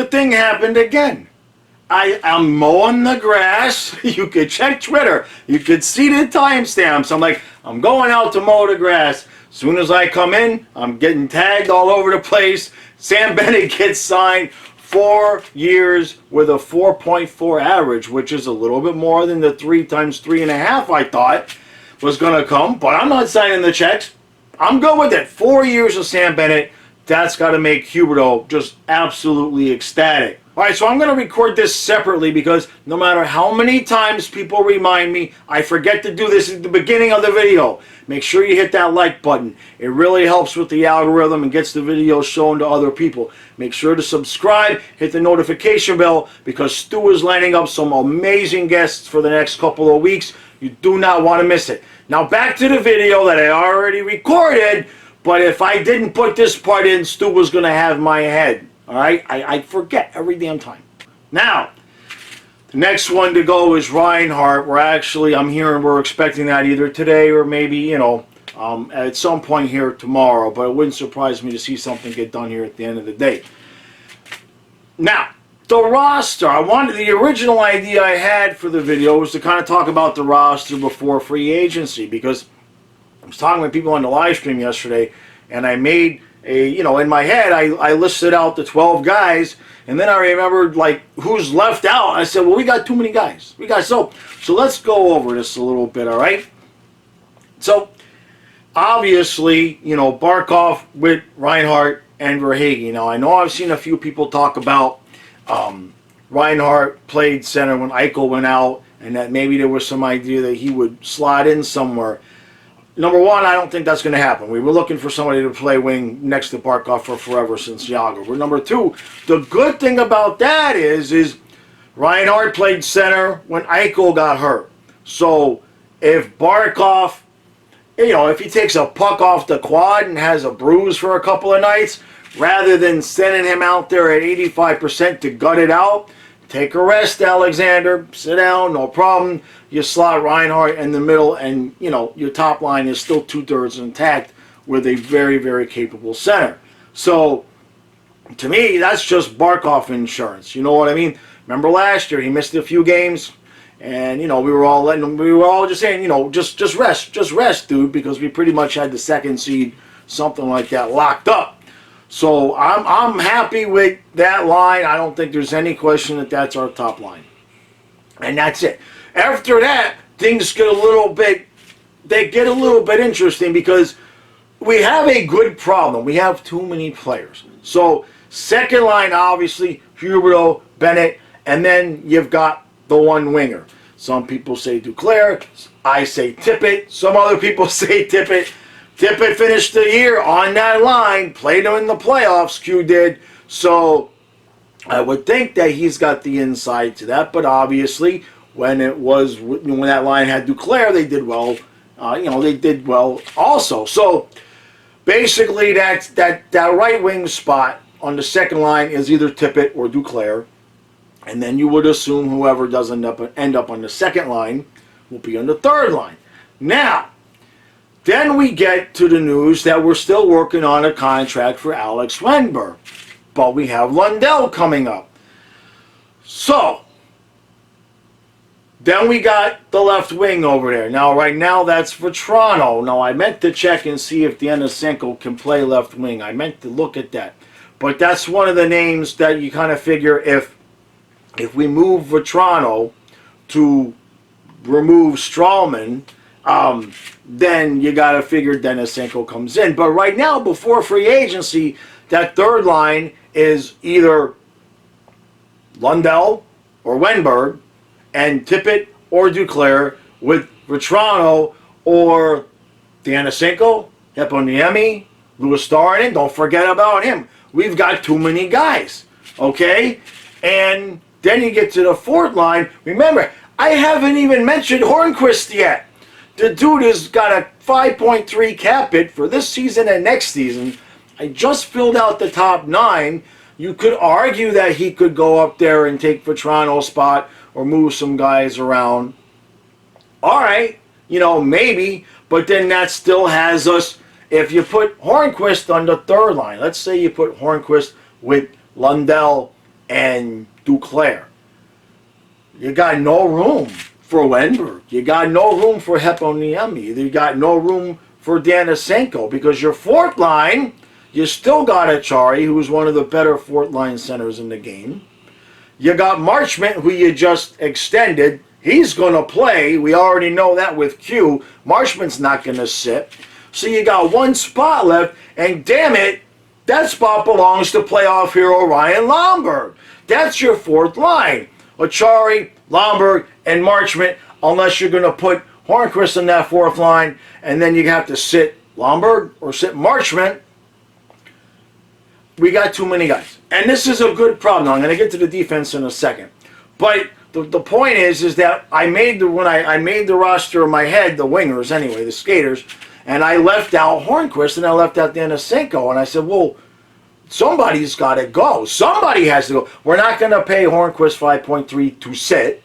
the thing happened again. I'm mowing the grass. You could check Twitter. You could see the timestamps. I'm like, I'm going out to mow the grass. As soon as I come in, I'm getting tagged all over the place. Sam Bennett gets signed 4 years with a 4.4 average, which is a little bit more than the 3 times 3.5 I thought was going to come. But I'm not signing the checks. I'm good with it. 4 years of Sam Bennett. That's got to make Huberdeau just absolutely ecstatic. All right, so I'm going to record this separately because no matter how many times people remind me, I forget to do this at the beginning of the video. Make sure you hit that like button. It really helps with the algorithm and gets the video shown to other people. Make sure to subscribe, hit the notification bell because Stu is lining up some amazing guests for the next couple of weeks. You do not want to miss it. Now back to the video that I already recorded, but if I didn't put this part in, Stu was going to have my head. All right, I forget every damn time. Now, the next one to go is Reinhardt. I'm hearing we're expecting that either today or maybe, at some point here tomorrow. But it wouldn't surprise me to see something get done here at the end of the day. Now, the roster. The original idea I had for the video was to kind of talk about the roster before free agency because I was talking with people on the live stream yesterday, and I made in my head, I listed out the 12 guys, and then I remembered, like, who's left out. I said, well, we got too many guys. So let's go over this a little bit, all right? So, obviously, Barkov with Reinhardt and Verhaeghe. Now, I know I've seen a few people talk about Reinhardt played center when Eichel went out, and that maybe there was some idea that he would slot in somewhere. Number one, I don't think that's going to happen. We were looking for somebody to play wing next to Barkov for forever since Yager. But number two, the good thing about that is Reinhardt played center when Eichel got hurt. So if Barkov, if he takes a puck off the quad and has a bruise for a couple of nights, rather than sending him out there at 85% to gut it out, take a rest, Alexander. Sit down, no problem. You slot Reinhardt in the middle, and your top line is still 2/3 intact with a very, very capable center. So, to me, that's just Barkov insurance. You know what I mean? Remember last year he missed a few games, and we were all just saying, just rest, dude, because we pretty much had the second seed, something like that, locked up. So I'm happy with that line. I don't think there's any question that that's our top line. And that's it. After that, things get a little bit interesting because we have a good problem. We have too many players. So second line, obviously, Huberdeau, Bennett, and then you've got the one winger. Some people say Duclair. I say Tippett. Some other people say Tippett. Tippett finished the year on that line, played him in the playoffs, Q did. So I would think that he's got the inside to that, but obviously when that line had Duclair, they did well. They did well also. So basically, that right wing spot on the second line is either Tippett or Duclair, and then you would assume whoever does end up on the second line will be on the third line. Now, then we get to the news that we're still working on a contract for Alex Wennberg, but we have Lundell coming up. So, then we got the left wing over there. Now, right now, that's Vetrano. Now, I meant to check and see if Denisenko can play left wing. I meant to look at that. But that's one of the names that you kind of figure if we move Vetrano to remove Strawman, then you got to figure Denisenko comes in. But right now, before free agency, that third line is either Lundell or Wennberg, and Tippett or Duclair with Vetrano or Denisenko, Heponiemi, Louis Starden. Don't forget about him. We've got too many guys, okay? And then you get to the fourth line. Remember, I haven't even mentioned Hornquist yet. The dude has got a 5.3 cap hit for this season and next season. I just filled out the top 9. You could argue that he could go up there and take Vetrano's spot or move some guys around. All right, maybe, but then that still has us, if you put Hornquist on the third line, let's say you put Hornquist with Lundell and Duclair. You got no room for Wenberg. You got no room for Heponiemi. You got no room for Danisenko, because your fourth line, you still got Achari, who's one of the better fourth line centers in the game. You got Marchment, who you just extended. He's going to play. We already know that with Q. Marchment's not going to sit. So you got one spot left, and damn it, that spot belongs to playoff hero Ryan Lomberg. That's your fourth line. Achari, Lomberg, and Marchment, unless you're going to put Hornqvist in that fourth line, and then you have to sit Lomberg or sit Marchment. We got too many guys. And this is a good problem. Now, I'm going to get to the defense in a second. But the point is that when I made the roster in my head, the wingers anyway, the skaters, and I left out Hornqvist and I left out Danisenko, and I said, well, somebody's got to go. Somebody has to go. We're not going to pay Hornqvist 5.3 to sit,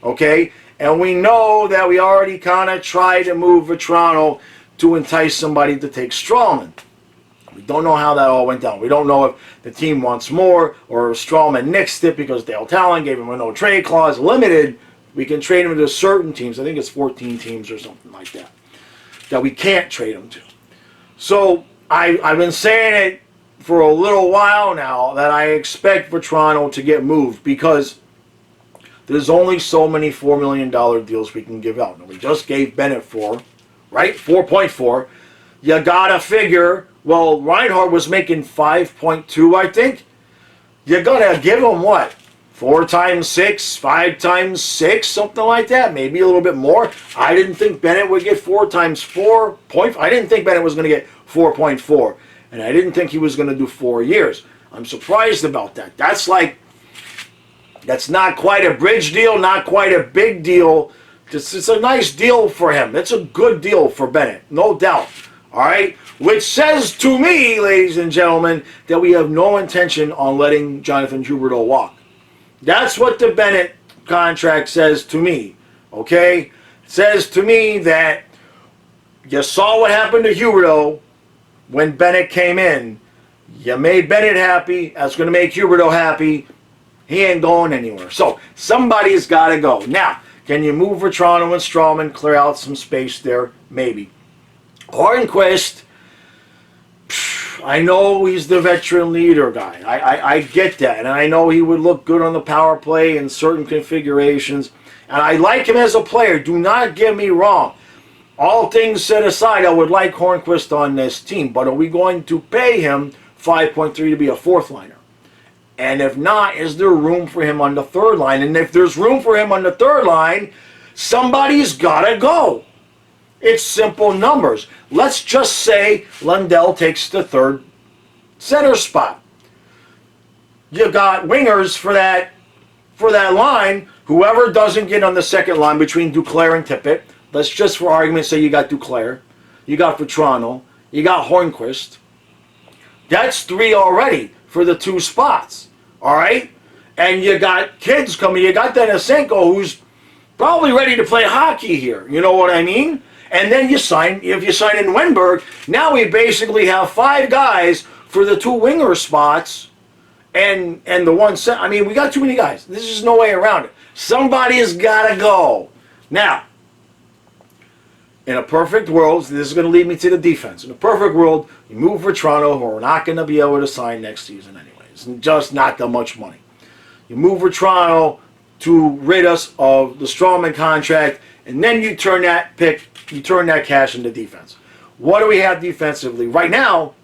okay? And we know that we already kind of tried to move Vetrano to entice somebody to take Strawman. We don't know how that all went down. We don't know if the team wants more or Strawman nixed it because Dale Talon gave him a no-trade clause. Limited, we can trade him to certain teams. I think it's 14 teams or something like that we can't trade him to. So I've been saying it for a little while now that I expect Vetrano to get moved because there's only so many $4 million deals we can give out. And we just gave Bennett 4, right? 4.4. You gotta figure, well, Reinhardt was making 5.2, I think. You're gonna give him what? 4 times 6, 5 times 6, something like that. Maybe a little bit more. I didn't think Bennett would get 4 times 4. I didn't think Bennett was going to get 4.4. And I didn't think he was going to do 4 years. I'm surprised about that. That's not quite a bridge deal, not quite a big deal. It's a nice deal for him. It's a good deal for Bennett, no doubt. All right? Which says to me, ladies and gentlemen, that we have no intention on letting Jonathan Huberdeau walk. That's what the Bennett contract says to me, okay? It says to me that you saw what happened to Huberdeau when Bennett came in. You made Bennett happy. That's going to make Huberdeau happy. He ain't going anywhere. So somebody's got to go. Now, can you move Vetrano and Strawman, clear out some space there? Maybe. Hornqvist, I know he's the veteran leader guy. I get that. And I know he would look good on the power play in certain configurations. And I like him as a player. Do not get me wrong. All things set aside, I would like Hornqvist on this team. But are we going to pay him 5.3 to be a fourth liner? And if not, is there room for him on the third line? And if there's room for him on the third line, somebody's got to go. It's simple numbers. Let's just say Lundell takes the third center spot. You got wingers for that line. Whoever doesn't get on the second line between Duclair and Tippett, let's just for argument's sake, you got Duclair, you got Vetrano, you got Hornqvist. That's 3 already for the 2 spots. All right? And you got kids coming. You got Danisenko, who's probably ready to play hockey here. You know what I mean? And then if you sign in Wenberg, now we basically have 5 guys for the 2 winger spots and the 1 set. I mean, we got too many guys. There's just no way around it. Somebody's got to go. Now, in a perfect world, this is going to lead me to the defense. In a perfect world, you move Vetrano, who we're not going to be able to sign next season anyway. It's just not that much money. You move Vetrano to rid us of the Strawman contract, and then you turn that cash into defense. What do we have defensively? Right now,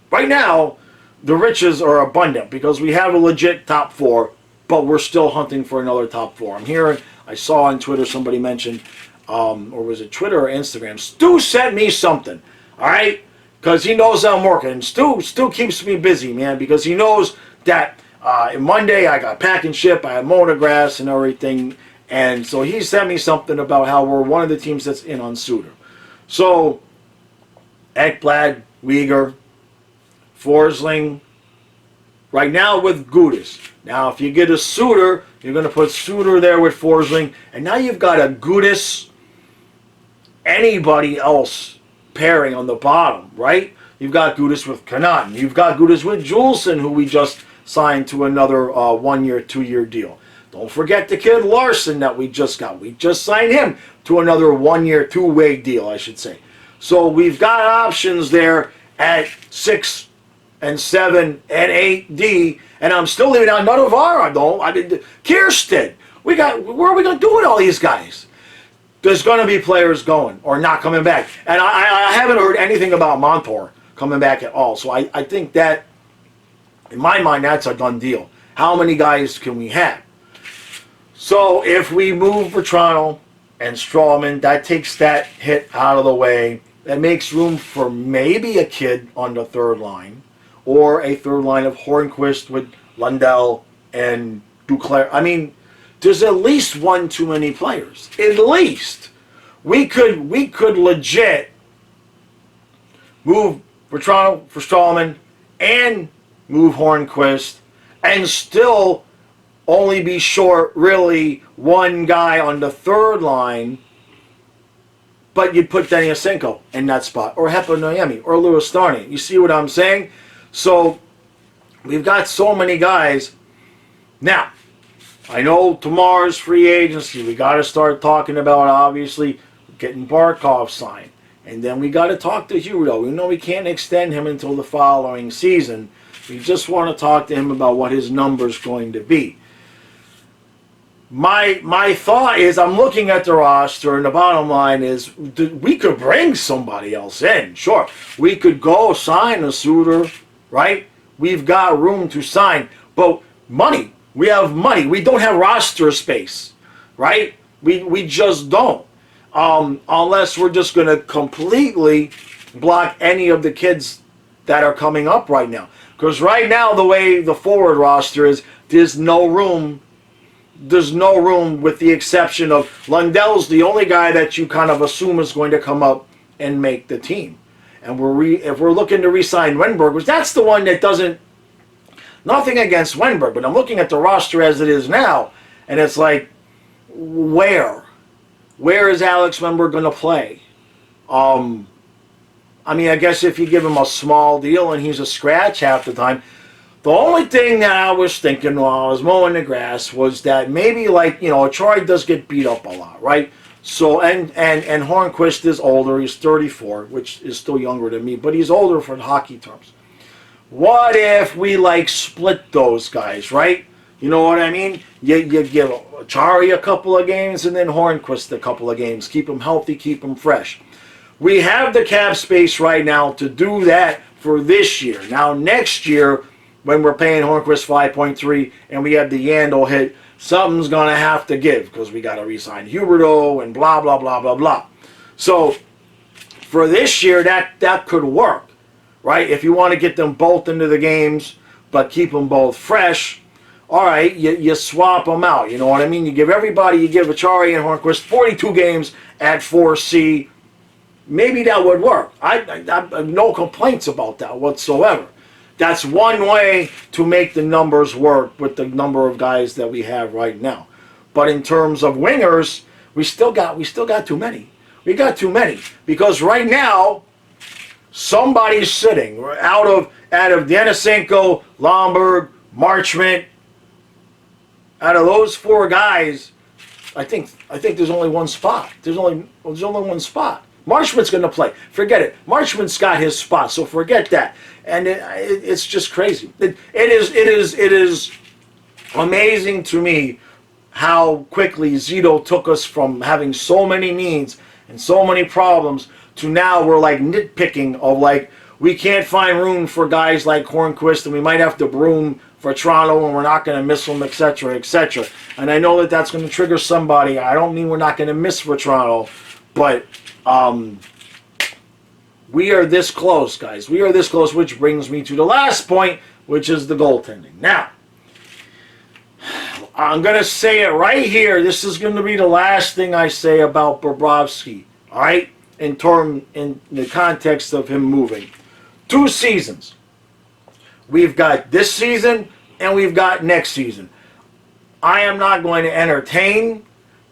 the riches are abundant because we have a legit top 4, but we're still hunting for another top 4. I saw on Twitter somebody mentioned, or was it Twitter or Instagram? Stu sent me something, all right? Because he knows I'm working. And Stu keeps me busy, man, because he knows that Monday I got pack and ship, I have mowing the grass and everything. And so he sent me something about how we're one of the teams that's in on Suter. So, Ekblad, Weegar, Forsling, right now with Gudis. Now, if you get a Suter, you're going to put Suter there with Forsling. And now you've got a Gudis, anybody else pairing on the bottom, right? You've got Gudis with Connaughton. You've got Gudis with Juleson, who we just signed to another 1 year, 2 year deal. Don't forget the kid Larson that we just got. We just signed him to another 1 year, two-way deal, I should say. So we've got options there at 6 and 7 and 8D, and I'm still leaving out none of our, though. I mean, Kirsten. Where are we going to do with all these guys? There's going to be players going or not coming back. And I haven't heard anything about Montour coming back at all. So I think that, in my mind, that's a done deal. How many guys can we have? So if we move Vetrano and Strawman, that takes that hit out of the way. That makes room for maybe a kid on the third line, or a third line of Hornquist with Lundell and Duclair. I mean, there's at least one too many players. At least we could legit move Vetrano for Strawman and move Hornquist and still only be short really one guy on the third line, but you'd put Denisenko in that spot, or Hepa Noemi, or Louis Starney. You see what I'm saying? So we've got so many guys. Now, I know tomorrow's free agency. We got to start talking about, obviously, getting Barkov signed. And then we got to talk to Huberdeau. We know we can't extend him until the following season. We just want to talk to him about what his number's going to be. My thought is, I'm looking at the roster, and the bottom line is, we could bring somebody else in. Sure, we could go sign a Suter, right? We've got room to sign, but money. We have money. We don't have roster space, right? We just don't. Unless we're just going to completely block any of the kids that are coming up right now. Because right now, the way the forward roster is, there's no room. There's no room, with the exception of Lundell's the only guy that you kind of assume is going to come up and make the team. And if we're looking to re-sign Wenberg, which that's the one that doesn't, nothing against Wenberg, but I'm looking at the roster as it is now, and it's like, where is Alex Wenberg going to play? I mean, I guess if you give him a small deal and he's a scratch half the time. The only thing that I was thinking while I was mowing the grass was that maybe, like, you know, Troy does get beat up a lot, right? So, and Hornquist is older. He's 34, which is still younger than me, but he's older for hockey terms. What if we, like, split those guys, right? You know what I mean? You give Chari a couple of games and then Hornquist a couple of games. Keep them healthy, keep them fresh. We have the cap space right now to do that for this year. Now, next year, when we're paying Hornquist 5.3 and we have the Yandel hit, something's going to have to give, because we got to re-sign Huberdeau and blah, blah, blah, blah, blah. So for this year, that could work, right? If you want to get them both into the games but keep them both fresh, all right, you swap them out. You know what I mean? You give Achari and Hornquist 42 games at 4C. Maybe that would work. I have no complaints about that whatsoever. That's one way to make the numbers work with the number of guys that we have right now. But in terms of wingers, we still got too many. We got too many, because right now somebody's sitting out of Denisenko, Lomberg, Marchment. Out of those four guys, I think there's only one spot. There's only one spot. Marchment's going to play. Forget it. Marchment's got his spot, so forget that. And it's just crazy. It is amazing to me how quickly Zito took us from having so many needs and so many problems to now we're like nitpicking of, like, we can't find room for guys like Hornquist, and we might have to broom for Toronto, and we're not going to miss them, etc., etc. And I know that that's going to trigger somebody. I don't mean we're not going to miss for Toronto, but we are this close, guys. We are this close, which brings me to the last point, which is the goaltending. Now, I'm going to say it right here. This is going to be the last thing I say about Bobrovsky, all right, in the context of him moving. 2 seasons. We've got this season and we've got next season. I am not going to entertain,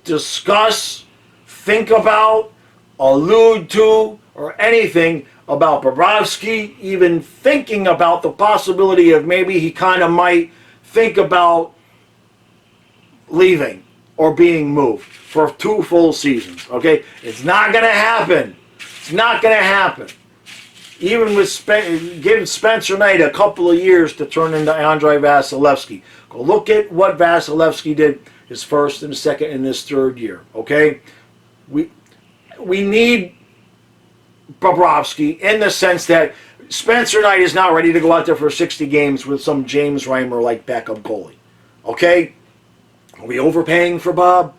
discuss, think about, allude to, or anything about Bobrovsky even thinking about the possibility of maybe he kind of might think about leaving or being moved for 2 full seasons. Okay, it's not going to happen. It's not going to happen. Even with giving Spencer Knight a couple of years to turn into Andrei Vasilevsky. Go look at what Vasilevsky did his first and second and his third year. Okay, we need Bobrovsky in the sense that Spencer Knight is not ready to go out there for 60 games with some James Reimer like backup goalie. Okay, are we overpaying for Bob?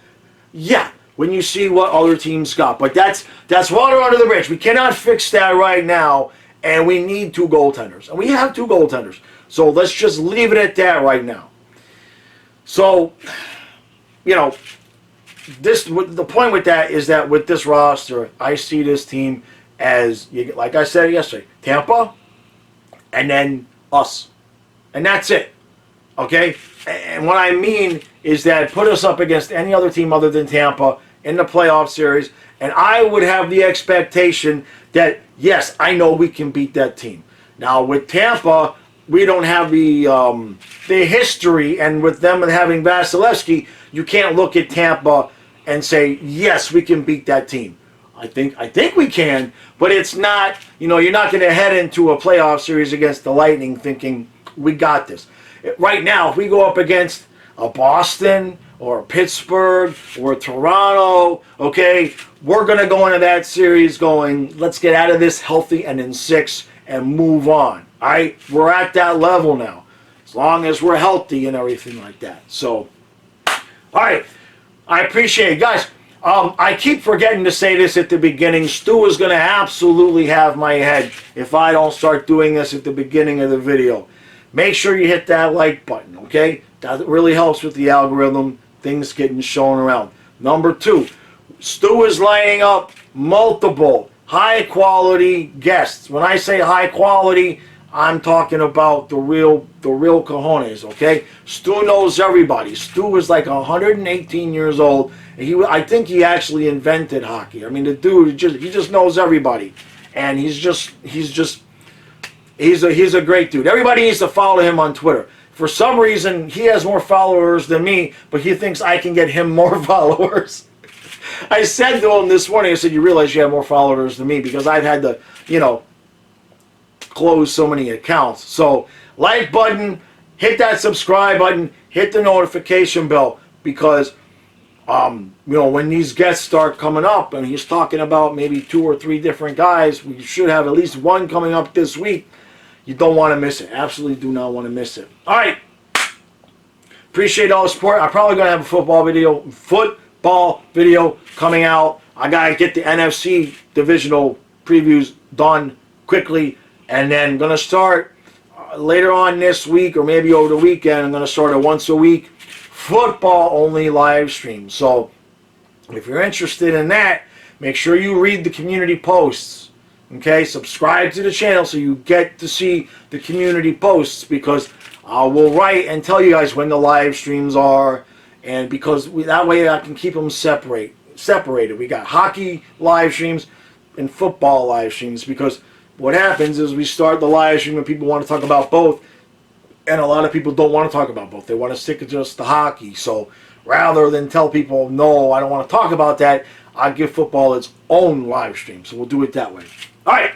Yeah. When you see what other teams got. But that's water under the bridge. We cannot fix that right now, and we need 2 goaltenders. And we have 2 goaltenders. So let's just leave it at that right now. So, you know, the point with that is that with this roster, I see this team as, like I said yesterday, Tampa, and then us. And that's it. Okay? And what I mean is that put us up against any other team other than Tampa in the playoff series, and I would have the expectation that, yes, I know we can beat that team. Now, with Tampa, we don't have the history, and with them having Vasilevsky, you can't look at Tampa and say, yes, we can beat that team. I think we can, but it's not, you know, you're not going to head into a playoff series against the Lightning thinking, we got this. Right now, if we go up against a Boston or Pittsburgh or Toronto, okay, we're going to go into that series going, let's get out of this healthy and in 6 and move on. All right, we're at that level now, as long as we're healthy and everything like that. So, all right, I appreciate it. Guys, I keep forgetting to say this at the beginning. Stu is going to absolutely have my head if I don't start doing this at the beginning of the video. Make sure you hit that like button, okay? That really helps with the algorithm, things getting shown around. Number 2, Stu is lining up multiple high-quality guests. When I say high quality, I'm talking about the real cojones, okay? Stu knows everybody. Stu is like 118 years old. And I think he actually invented hockey. I mean, the dude, he just knows everybody. And he's a great dude. Everybody needs to follow him on Twitter. For some reason, he has more followers than me, but he thinks I can get him more followers. I said to him this morning, I said, you realize you have more followers than me because I've had to, you know, close so many accounts. So, like button, hit that subscribe button, hit the notification bell because, you know, when these guests start coming up and he's talking about maybe 2 or 3 different guys, we should have at least 1 coming up this week. You don't want to miss it. Absolutely do not want to miss it. All right. Appreciate all the support. I'm probably going to have a football video coming out. I got to get the NFC divisional previews done quickly. And then going to start later on this week or maybe over the weekend. I'm going to start a once a week football-only live stream. So if you're interested in that, make sure you read the community posts. Okay, subscribe to the channel so you get to see the community posts because I will write and tell you guys when the live streams are, and because that way I can keep them separated. We got hockey live streams and football live streams because what happens is we start the live stream and people want to talk about both, and a lot of people don't want to talk about both. They want to stick to just the hockey. So rather than tell people, no, I don't want to talk about that, I give football its own live stream. So we'll do it that way. All right.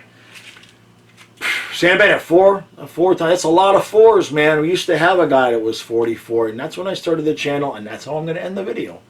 Sam Bennett, 4 times. That's a lot of 4s, man. We used to have a guy that was 44, and that's when I started the channel, and that's how I'm going to end the video.